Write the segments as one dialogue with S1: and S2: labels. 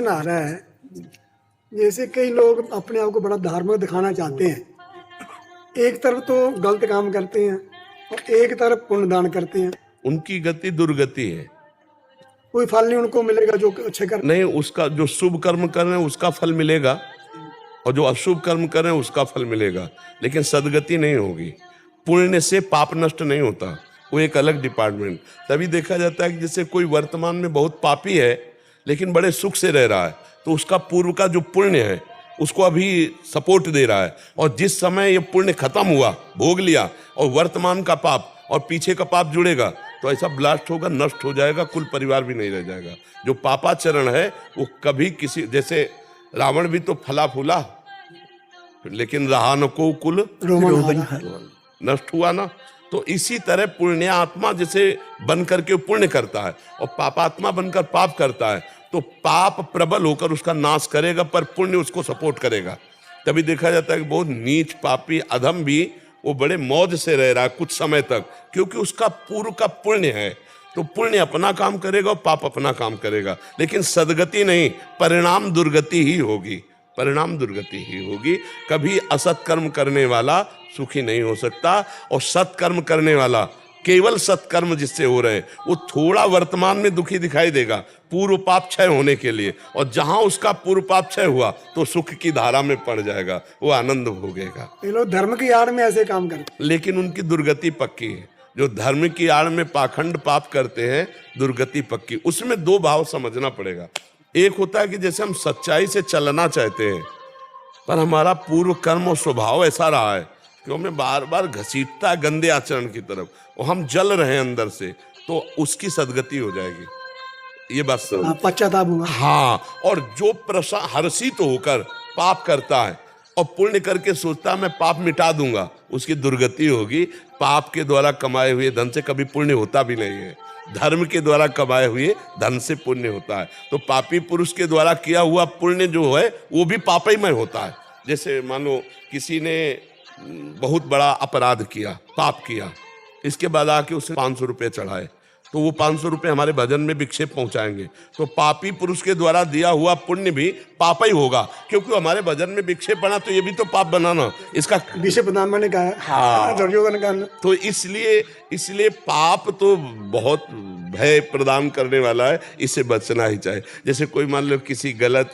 S1: प्रश्न आ रहा है, जैसे कई लोग अपने आप को बड़ा धार्मिक दिखाना चाहते हैं, एक तरफ तो गलत काम करते हैं और एक तरफ पुण्य दान करते हैं,
S2: उनकी गति दुर्गति है।
S1: कोई फल नहीं उनको मिलेगा जो अच्छे कर
S2: नहीं, उसका जो शुभ कर्म कर रहे हैं उसका फल मिलेगा, और जो अशुभ कर्म कर रहे हैं उसका फल मिलेगा, लेकिन सदगति नहीं होगी। पुण्य से पाप नष्ट नहीं होता, वो एक अलग डिपार्टमेंट। तभी देखा जाता है कि जैसे कोई वर्तमान में बहुत पापी है लेकिन बड़े सुख से रह रहा है, तो उसका पूर्व का जो पुण्य है उसको अभी सपोर्ट दे रहा है, और जिस समय ये पुण्य खत्म हुआ, भोग लिया, और वर्तमान का पाप और पीछे का पाप जुड़ेगा, तो ऐसा ब्लास्ट होगा, नष्ट हो जाएगा, कुल परिवार भी नहीं रह जाएगा। जो पापाचरण है वो कभी किसी, जैसे रावण भी तो फला फूला लेकिन रहा न को कुल नष्ट हुआ ना, तो इसी तरह पुण्यात्मा जैसे बन करके पुण्य करता है और पापात्मा बनकर पाप करता है, तो पाप प्रबल होकर उसका नाश करेगा पर पुण्य उसको सपोर्ट करेगा। तभी देखा जाता है कि बहुत नीच पापी अधम भी वो बड़े मौज से रह रहा है कुछ समय तक, क्योंकि उसका पूर्व का पुण्य है। तो पुण्य अपना काम करेगा और पाप अपना काम करेगा, लेकिन सदगति नहीं, परिणाम दुर्गति ही होगी, परिणाम दुर्गति ही होगी। कभी असत कर्म करने वाला सुखी नहीं हो सकता, और सत्कर्म करने वाला, केवल सत्कर्म जिससे हो रहे हैं वो थोड़ा वर्तमान में दुखी दिखाई देगा पूर्व पाप क्षय होने के लिए, और जहां उसका पूर्व पाप क्षय हुआ तो सुख की धारा में पड़ जाएगा, वो आनंद भोगेगा।
S1: ये लोग धर्म की आड़ में ऐसे काम करते हैं,
S2: लेकिन उनकी दुर्गति पक्की है। जो धर्म की आड़ में पाखंड पाप करते हैं, दुर्गति पक्की। उसमें दो भाव समझना पड़ेगा। एक होता है कि जैसे हम सच्चाई से चलना चाहते हैं, पर हमारा पूर्व कर्म और स्वभाव ऐसा रहा है कि हमें बार बार घसीटता है गंदे आचरण की तरफ, और हम जल रहे हैं अंदर से, तो उसकी सदगति हो जाएगी। ये बात समझ।
S1: पश्चाताप हुआ।
S2: हाँ, और जो हर्षित होकर पाप करता है और पुण्य करके सोचता है मैं पाप मिटा दूंगा, उसकी दुर्गति होगी। पाप के द्वारा कमाए हुए धन से कभी पुण्य होता भी नहीं है, धर्म के द्वारा कमाए हुए धन से पुण्य होता है। तो पापी पुरुष के द्वारा किया हुआ पुण्य जो है वो भी पापमय होता है। जैसे मानो किसी ने बहुत बड़ा अपराध किया, पाप किया, इसके बाद आके उसे 500 रुपये चढ़ाए, तो वो 500 रुपये हमारे भजन में विक्षेप पहुंचाएंगे, तो पापी पुरुष के द्वारा दिया हुआ पुण्य भी पाप ही होगा, क्योंकि हमारे भजन में विक्षेप बना, तो ये भी तो पाप बनाना, इसका
S1: विषय प्रधान मैंने कहा है।
S2: हाँ,
S1: दुर्योधन का।
S2: तो इसलिए पाप तो बहुत भय प्रदान करने वाला है, इससे बचना ही चाहिए। जैसे कोई मान लो किसी गलत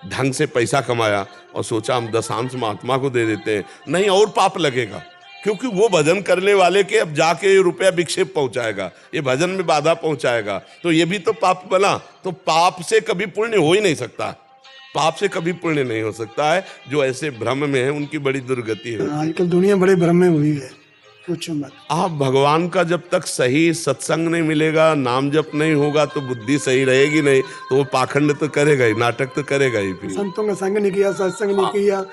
S2: ढंग से पैसा कमाया और सोचा हम दशांश महात्मा को दे देते हैं, नहीं, और पाप लगेगा, क्योंकि वो भजन करने वाले के अब जाके ये रुपया विक्षेप पहुंचाएगा, ये भजन में बाधा पहुंचाएगा, तो ये भी तो पाप बना। तो पाप से कभी पुण्य हो ही नहीं सकता, पाप से कभी पुण्य नहीं हो सकता है। जो ऐसे भ्रम में है उनकी बड़ी दुर्गति है।
S1: आजकल दुनिया बड़े भ्रम में हुई है, कुछ मत।
S2: आप भगवान का जब तक सही सत्संग नहीं मिलेगा, नाम जप नहीं होगा, तो बुद्धि सही रहेगी नहीं, तो वो पाखंड तो करेगा ही, नाटक तो करेगा ही। फिर
S1: संतों का संग नहीं किया, सत्संग नहीं किया,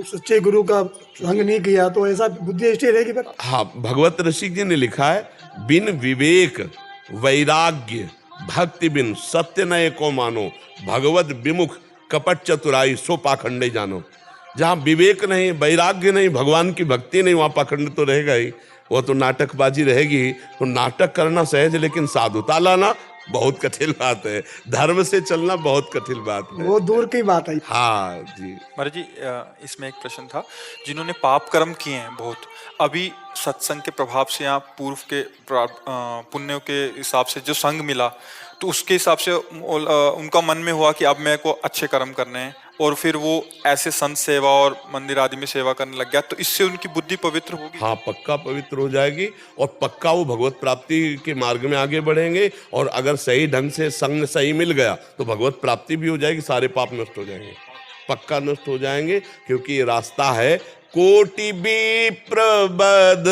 S1: सच्चे गुरु का संग नहीं किया, तो ऐसा बुद्धि ऐसी रहेगी। पर
S2: हाँ, भगवत रसिक जी ने लिखा है, बिन विवेक वैराग्य भक्ति बिन सत्य न एको मानो, भगवत विमुख कपट चतुराई सो पाखंडे जानो। जहाँ विवेक नहीं, वैराग्य नहीं, भगवान की भक्ति नहीं, वहाँ पाखंड तो रहेगा ही, वो तो नाटकबाजी रहेगी। तो नाटक करना सहज, लेकिन साधुता लाना बहुत कठिन बात है, धर्म से चलना बहुत कठिन बात है,
S1: वो दूर की बात है।
S2: हाँ जी।
S3: महाराज जी, इसमें एक प्रश्न था, जिन्होंने पाप कर्म किए हैं बहुत, अभी सत्संग के प्रभाव से या पूर्व के पुण्यों के हिसाब से जो संग मिला, तो उसके हिसाब से उनका मन में हुआ कि अब मेरे को अच्छे कर्म करने हैं, और फिर वो ऐसे संत सेवा और मंदिर आदि में सेवा करने लग गया, तो इससे उनकी बुद्धि पवित्र होगी।
S2: हाँ, पक्का पवित्र हो जाएगी, और पक्का वो भगवत प्राप्ति के मार्ग में आगे बढ़ेंगे। और अगर सही ढंग से संग सही मिल गया तो भगवत प्राप्ति भी हो जाएगी, सारे पाप नष्ट हो जाएंगे, पक्का नष्ट हो जाएंगे। क्योंकि ये रास्ता है, कोटि विप्र बद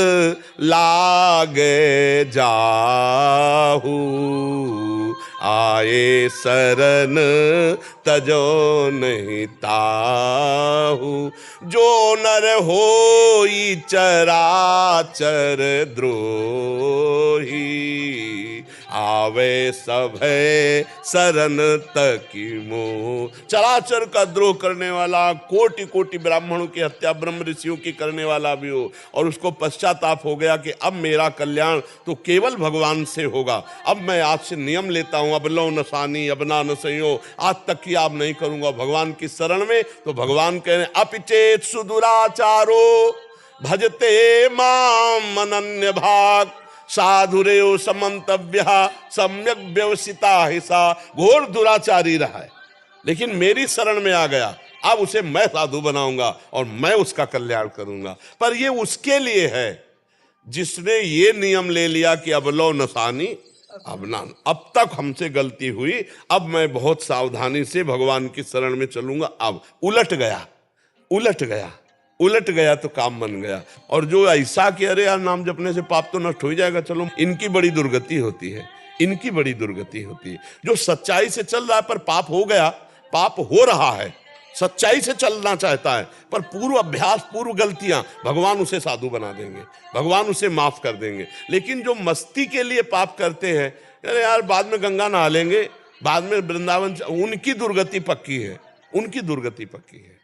S2: लागे जाहू, आए शरण तजो नहीं ताहू, जो नर होई चराचर द्रोही, आवे सब है शरण तकी मोह। चराचर का द्रोह करने वाला, कोटि कोटि ब्राह्मणों की हत्या ब्रह्म ऋषियों की करने वाला भी हो, और उसको पश्चाताप हो गया कि अब मेरा कल्याण तो केवल भगवान से होगा, अब मैं आज से नियम लेता हूं, अब लो नसानी अब ना नसयो, आज तक की आप नहीं करूंगा भगवान की शरण में। तो भगवान कह रहे अपिचेत सुदुराचारो भजते माम अनन्य भाग, साधुरेव समंतव्य सम्यक व्यवसिता हिसा। घोर दुराचारी रहा है लेकिन मेरी शरण में आ गया, अब उसे मैं साधु बनाऊंगा और मैं उसका कल्याण करूंगा। पर ये उसके लिए है जिसने ये नियम ले लिया कि अब लो नसानी अब ना, अब तक हमसे गलती हुई, अब मैं बहुत सावधानी से भगवान की शरण में चलूंगा। अब उलट गया, उलट गया, उलट गया तो काम बन गया। और जो ऐसा कि अरे यार नाम जपने से पाप तो नष्ट हो जाएगा, चलो, इनकी बड़ी दुर्गति होती है, इनकी बड़ी दुर्गति होती है। जो सच्चाई से चल रहा है पर पाप हो गया, पाप हो रहा है, सच्चाई से चलना चाहता है पर पूर्व अभ्यास पूर्व गलतियां, भगवान उसे साधु बना देंगे, भगवान उसे माफ कर देंगे। लेकिन जो मस्ती के लिए पाप करते हैं, अरे यार बाद में गंगा नहा लेंगे, बाद में वृंदावन, उनकी दुर्गति पक्की है, उनकी दुर्गति पक्की है।